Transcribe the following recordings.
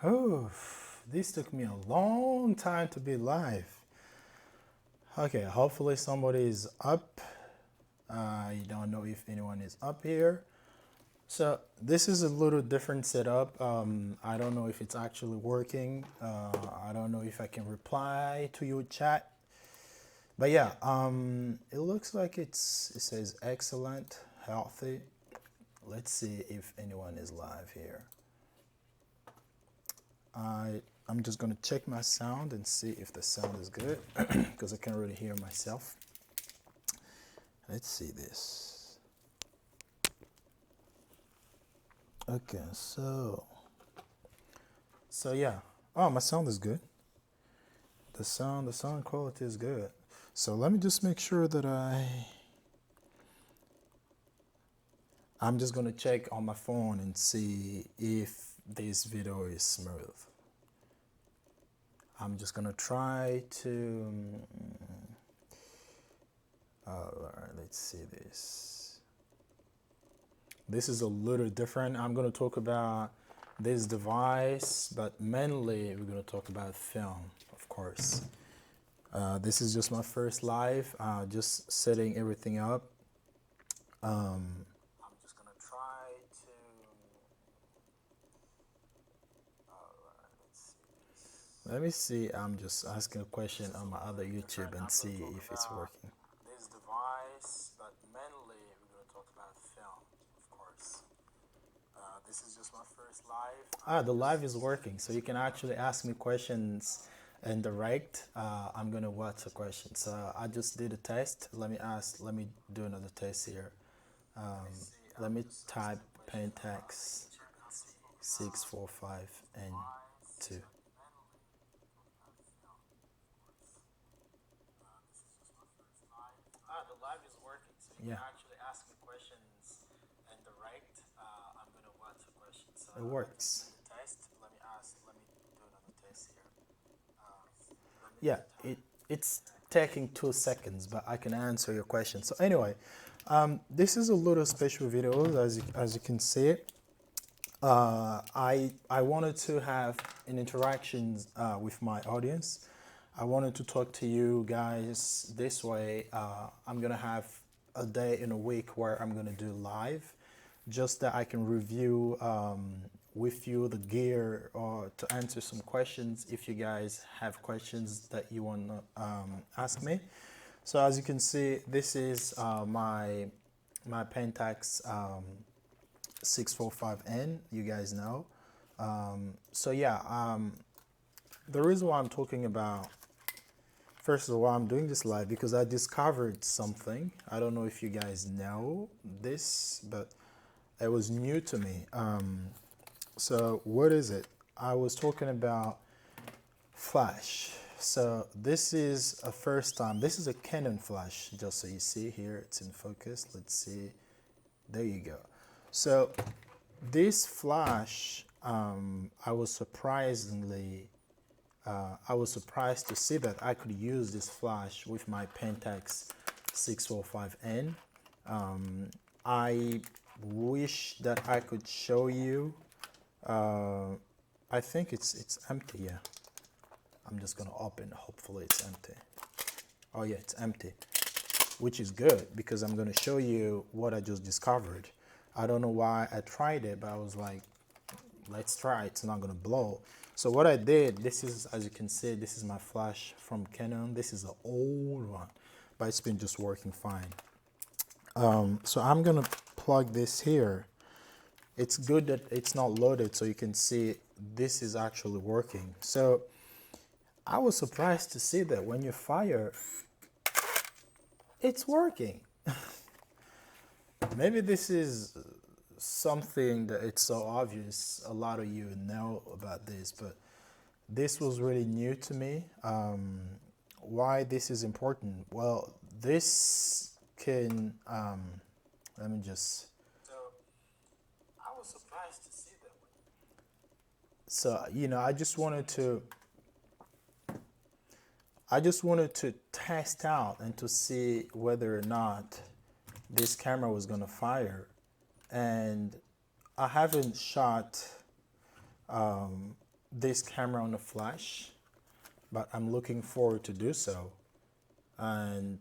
Oh, this took me a long time to be live. Okay, hopefully somebody is up. I don't know if anyone is up here. So this is a little different setup. I don't know if it's actually working. I don't know if I can reply to your chat. But yeah, it looks like it says excellent, healthy. Let's see if anyone is live here. I'm just gonna check my sound and see if the sound is good because I can't really hear myself. Let's see this. Okay, so yeah. Oh, my sound is good. The sound quality is good. So let me just make sure that I'm just gonna check on my phone and see if this video is smooth. I'm just gonna try to. Alright, let's see this. This is a little different. I'm gonna talk about this device, but mainly we're gonna talk about film, of course. This is just my first live, just setting everything up. I'm just gonna try to. Alright, let's see. Let me see. I'm just asking a question on my other YouTube and see if it's working. This device, but mainly we're gonna talk about film, of course. This is just my first live. The live is working, so you can actually ask me questions and direct. I'm gonna watch the question. So I just did a test. Let me do another test here. Let me type Pentax 645 and 2. The live is working, so you can actually ask me questions and direct. I'm gonna watch the questions. So it works. Test. Let me do another test here. Yeah, it's taking 2 seconds, but I can answer your question. So anyway, this is a little special video, as you can see it. I wanted to have an interaction with my audience. I wanted to talk to you guys this way. I'm gonna have a day in a week where I'm gonna do live, just that I can review with you the gear or to answer some questions if you guys have questions that you want to ask me. So as you can see, this is my Pentax 645N. You guys know. So yeah, the reason why I'm talking about, first of all, I'm doing this live because I discovered something. I don't know if you guys know this, but it was new to me. So what is it? I was talking about flash. So this is a first time. This is a Canon flash, just so you see here. It's in focus. Let's see. There you go. So this flash, I was surprised to see that I could use this flash with my Pentax 645N. I wish that I could show you. I think it's empty. Yeah, I'm just gonna open. Hopefully it's empty. Oh yeah, it's empty, which is good because I'm gonna show you what I just discovered. I don't know why I tried it, but I was like, let's try. It's not gonna blow. So what I did, this is, as you can see, this is my flash from Canon. This is an old one, but it's been just working fine. So I'm gonna plug this here. It's good that it's not loaded, so you can see this is actually working. So I was surprised to see that when you fire, it's working. Maybe this is something that it's so obvious. A lot of you know about this, but this was really new to me. Why this is important? Well, this can, let me just. So I was surprised to see that. So, I just wanted to test out and to see whether or not this camera was gonna fire. And I haven't shot this camera on a flash, but I'm looking forward to do so. And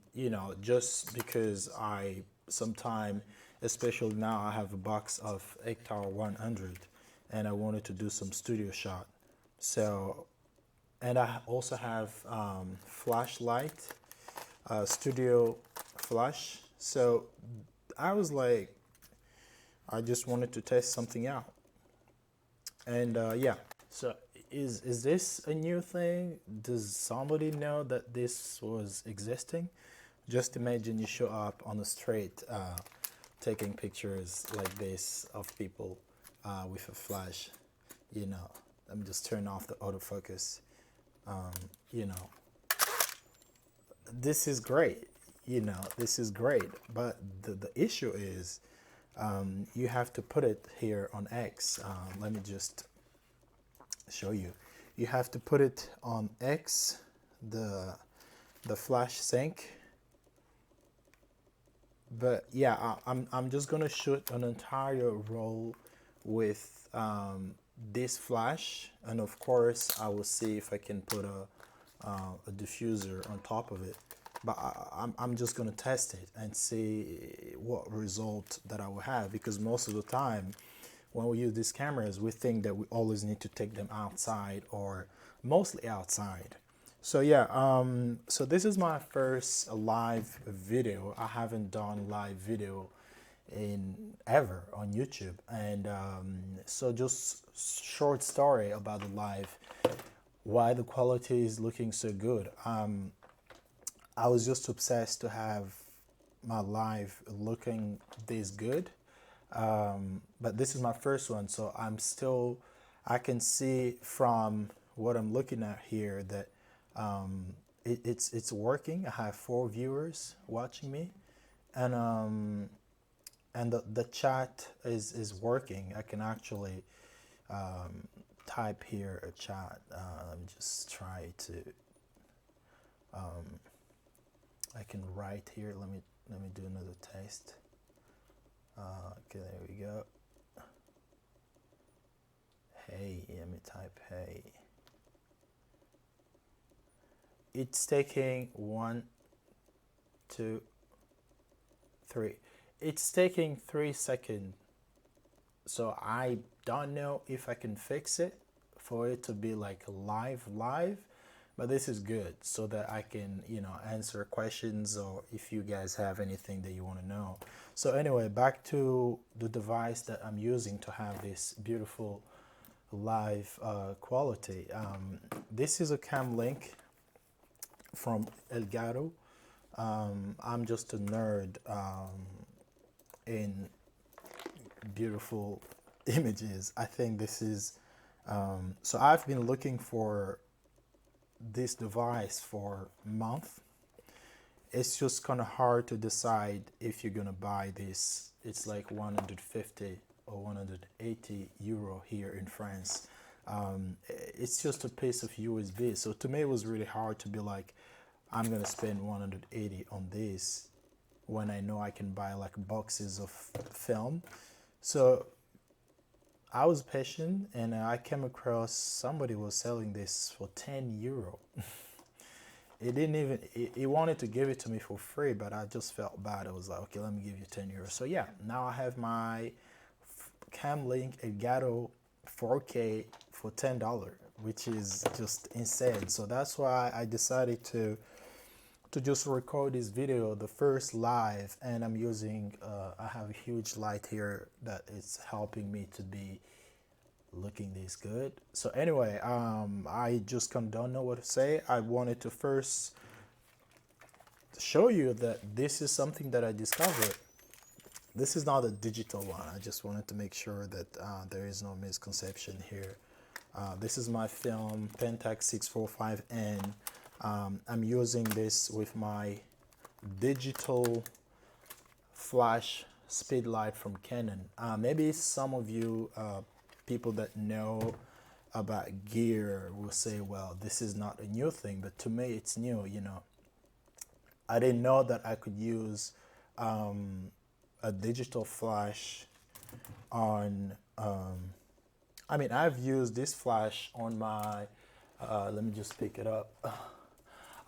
just because I sometime, especially now, I have a box of Hector 100, and I wanted to do some studio shot. So, and I also have flashlight, studio flash. So I was like, I just wanted to test something out. And yeah, so is this a new thing? Does somebody know that this was existing? Just imagine you show up on the street taking pictures like this of people with a flash. Let me just turn off the autofocus. Um, you know, this is great. This is great. But the issue is you have to put it here on X. Let me just show you. You have to put it on X, the flash sync. But yeah, I'm just gonna shoot an entire roll with this flash, and of course I will see if I can put a diffuser on top of it. But I'm just gonna test it and see what result that I will have, because most of the time when we use these cameras, we think that we always need to take them outside, or mostly outside. So yeah, so this is my first live video. I haven't done live video in ever on YouTube, and so just short story about the live, why the quality is looking so good. I was just obsessed to have my live looking this good, but this is my first one, so I can see from what I'm looking at here that it's working. I have 4 viewers watching me, and the chat is working. I can actually type here a chat. Let me just try to. I can write here. Let me do another test. Okay, there we go. Hey, let me type hey. It's taking 1, 2, 3. It's taking 3 seconds. So I don't know if I can fix it for it to be like live, but this is good so that I can, answer questions, or if you guys have anything that you want to know. So anyway, back to the device that I'm using to have this beautiful live quality. This is a Cam Link from Elgato. I'm just a nerd in beautiful images. I think this is so I've been looking for this device for a month. It's just kind of hard to decide if you're gonna buy this. It's like 150 or 180 euro here in France. It's just a piece of USB. So to me, it was really hard to be like, I'm gonna spend 180 on this when I know I can buy like boxes of film. So I was patient, and I came across somebody was selling this for 10 euro. It didn't even, he wanted to give it to me for free, but I just felt bad. I was like, okay, let me give you 10 euros. So yeah, now I have my Cam Link Elgato 4K for $10, which is just insane. So that's why I decided to just record this video, the first live, and I'm using, I have a huge light here that is helping me to be looking this good. So anyway, I just kind of don't know what to say. I wanted to first show you that this is something that I discovered. This is not a digital one. I just wanted to make sure that there is no misconception here. This is my film Pentax 645N. I'm using this with my digital flash speed light from Canon. Maybe some of you people that know about gear will say, well, this is not a new thing, but to me it's new. I didn't know that I could use a digital flash on I mean, I've used this flash on my, let me just pick it up.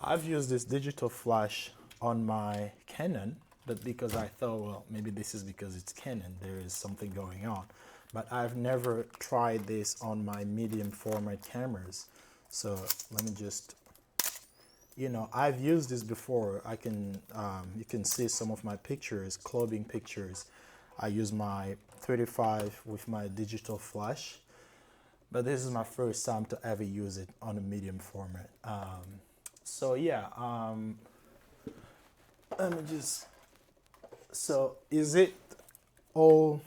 I've used this digital flash on my Canon, but because I thought, well, maybe this is because it's Canon, there is something going on. But I've never tried this on my medium format cameras. So let me just, you know, I've used this before. I can, you can see some of my pictures, clothing pictures. I use my 35 with my digital flash, but this is my first time to ever use it on a medium format. So yeah, let me just, so all,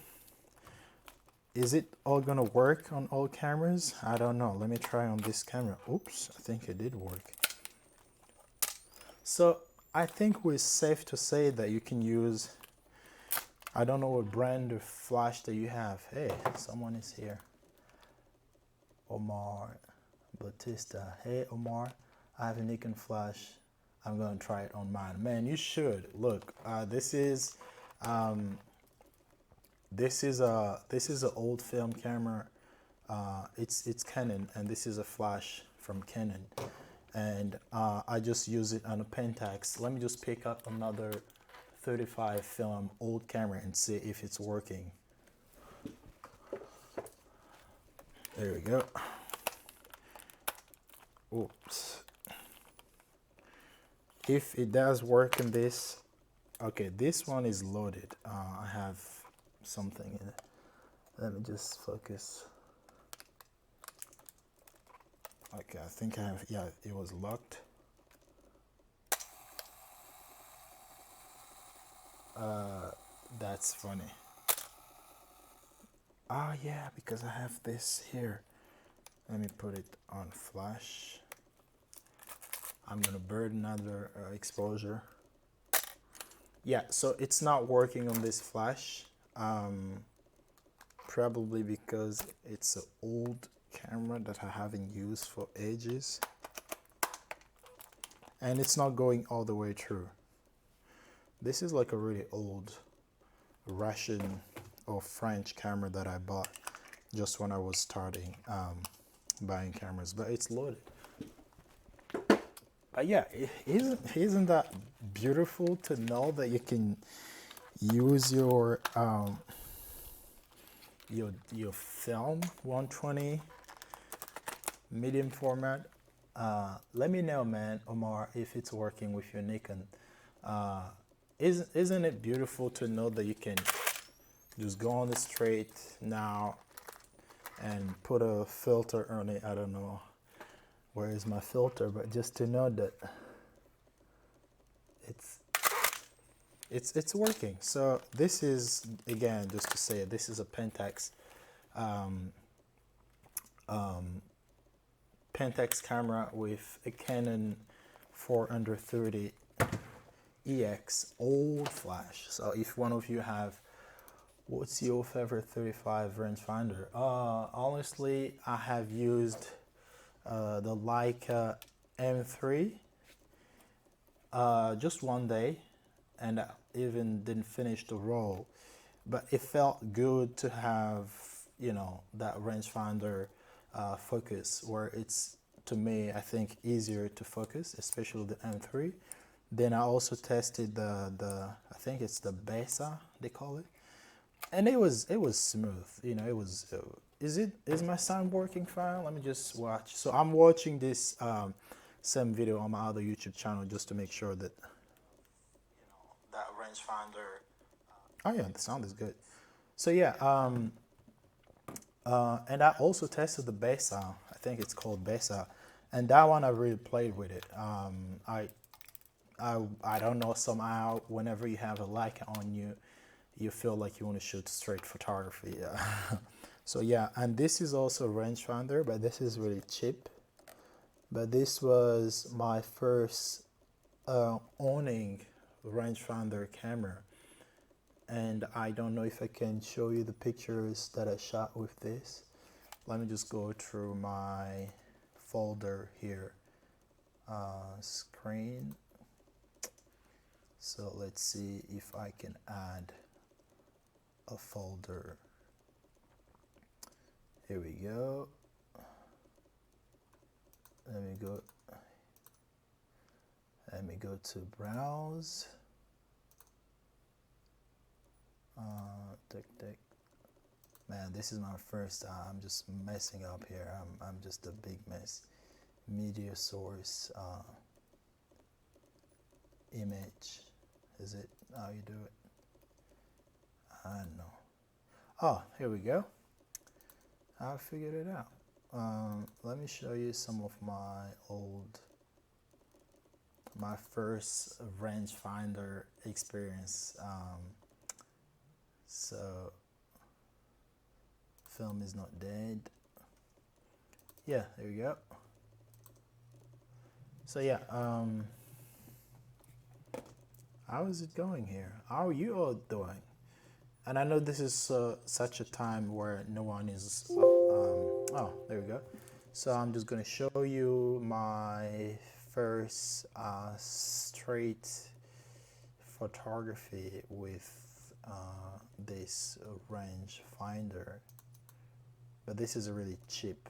is it all gonna work on all cameras? I don't know. Let me try on this camera. Oops, I think it did work. So I think we're safe to say that you can use, I don't know what brand of flash that you have. Hey, someone is here. Omar Batista. Hey Omar, I have a Nikon flash. I'm gonna try it on mine. Man, you should. Look, this is a old film camera. It's Canon, and this is a flash from Canon, and I just use it on a Pentax. Let me just pick up another 35 film old camera and see if it's working. There we go. Oops. If it does work in this, okay, this one is loaded. I have something in it. Let me just focus. Okay, I think I have, yeah, it was locked. That's funny. Ah, yeah, because I have this here. Let me put it on flash. I'm gonna burn another exposure. Yeah, so it's not working on this flash. Probably because it's an old camera that I haven't used for ages. And it's not going all the way through. This is like a really old Russian or French camera that I bought just when I was starting buying cameras, but it's loaded. But yeah, isn't that beautiful to know that you can use your film 120 medium format? Let me know, man, Omar, if it's working with your Nikon. Isn't it beautiful to know that you can just go on the straight now and put a filter on it? I don't know where is my filter, but just to know that it's working. So this is, again, just to say, this is a Pentax Pentax camera with a Canon 430 EX old flash. So if one of you have, what's your favorite 35 rangefinder? Honestly, I have used the Leica M3 just one day, and I even didn't finish the roll, but it felt good to have, you know, that rangefinder focus, where it's, to me, I think, easier to focus, especially the M3. Then I also tested the I think it's the Besa, they call it, and it was smooth. You know, it was. Is my sound working fine? Let me just watch. So I'm watching this same video on my other YouTube channel just to make sure that, you know, that rangefinder. Oh yeah, the sound is good. So yeah, and I also tested the Besa. I think it's called Besa, and that one I really played with it. I don't know, somehow whenever you have a Leica on you, you feel like you want to shoot straight photography. So yeah, and this is also a rangefinder, but this is really cheap. But this was my first owning rangefinder camera, and I don't know if I can show you the pictures that I shot with this. Let me just go through my folder here. Screen. So let's see if I can add a folder. Here we go. Let me go. Let me go to browse. Tick. Man, this is my first time. I'm just messing up here. I'm just a big mess. Media source, image. Is it how you do it? I don't know. Oh, here we go. I figured it out. Let me show you some of my first rangefinder experience. So, film is not dead. Yeah, there you go. So yeah, how is it going here? How are you all doing? And I know this is such a time where no one is. Oh, there we go. So I'm just gonna show you my first straight photography with this range finder. But this is a really cheap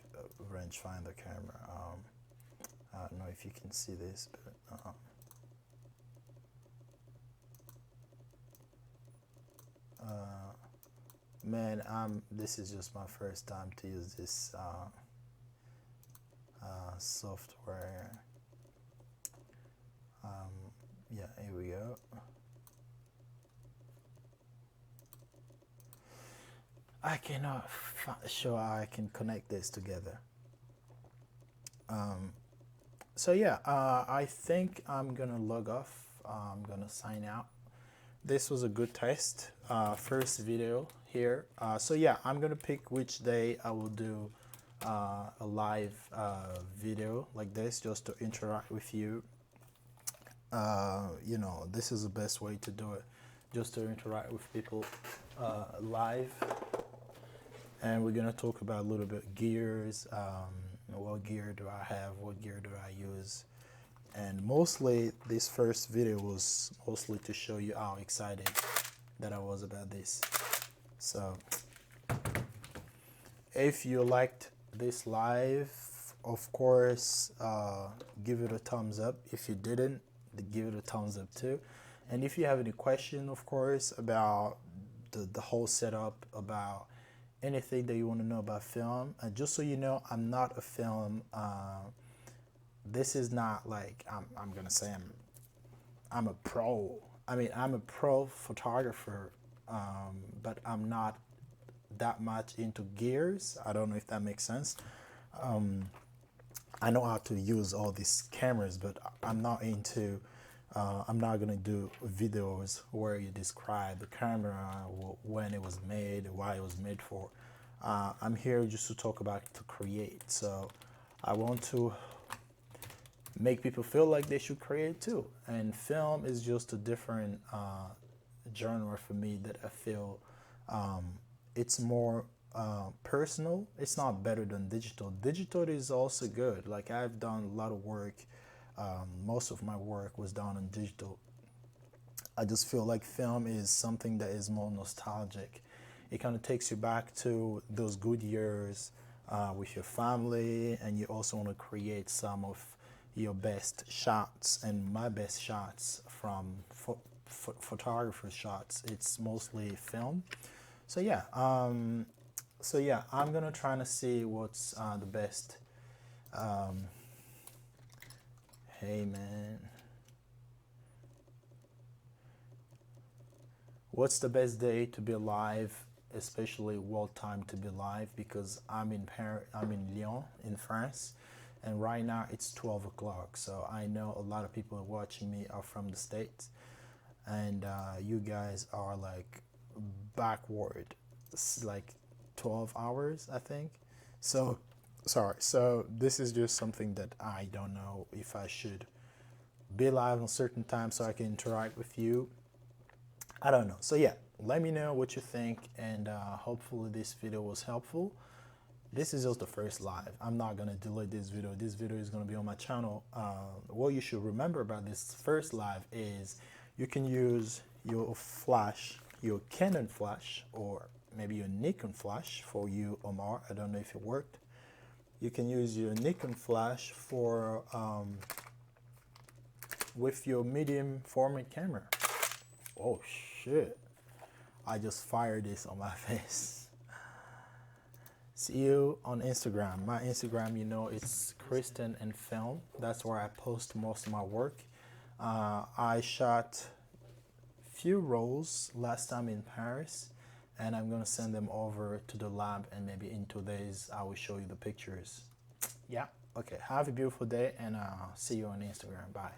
rangefinder camera. I don't know if you can see this, but man, this is just my first time to use this software. Yeah, here we go. I cannot show how I can connect this together. So yeah, I think I'm gonna log off. I'm gonna sign out. This was a good test. First video here. So yeah, I'm gonna pick which day I will do a live video like this, just to interact with you. You know, this is the best way to do it, just to interact with people live. And we're gonna talk about a little bit gears. What gear do I have? What gear do I use? And mostly this first video was mostly to show you how excited that I was about this. So if you liked this live, of course, give it a thumbs up. If you didn't, give it a thumbs up too. And if you have any question, of course, about the whole setup, about anything that you want to know about film, just so you know, I'm not a film. This is not like I'm gonna say I'm a pro. I mean, I'm a pro photographer, but I'm not that much into gears. I don't know if that makes sense. I know how to use all these cameras, but I'm not into. I'm not gonna do videos where you describe the camera, when it was made, why it was made for. I'm here just to talk about to create. So I want to make people feel like they should create too. And film is just a different genre for me that I feel it's more personal. It's not better than digital. Digital is also good. Like, I've done a lot of work. Most of my work was done on digital. I just feel like film is something that is more nostalgic. It kind of takes you back to those good years with your family, and you also want to create some of your best shots. And my best shots from photographer shots, it's mostly film. So yeah, I'm gonna try to see what's the best. Hey man, what's the best day to be alive, especially what time to be live? Because I'm in Lyon, in France, and right now it's 12 o'clock. So I know a lot of people watching me are from the States, and you guys are like backward. It's like 12 hours, I think. So, sorry. So this is just something that I don't know if I should be live on certain times so I can interact with you. I don't know. So yeah, let me know what you think, and hopefully this video was helpful. This is just the first live. I'm not gonna delete this video. This video is gonna be on my channel. What you should remember about this first live is you can use your flash, your Canon flash, or maybe a Nikon flash for you, Omar. I don't know if it worked. You can use your Nikon flash for with your medium format camera. Oh shit! I just fired this on my face. See you on Instagram. My Instagram, you know, it's Kristen and Film. That's where I post most of my work. I shot few rolls last time in Paris, and I'm gonna send them over to the lab, and maybe in 2 days I will show you the pictures. Yeah, okay, have a beautiful day, and see you on Instagram. Bye.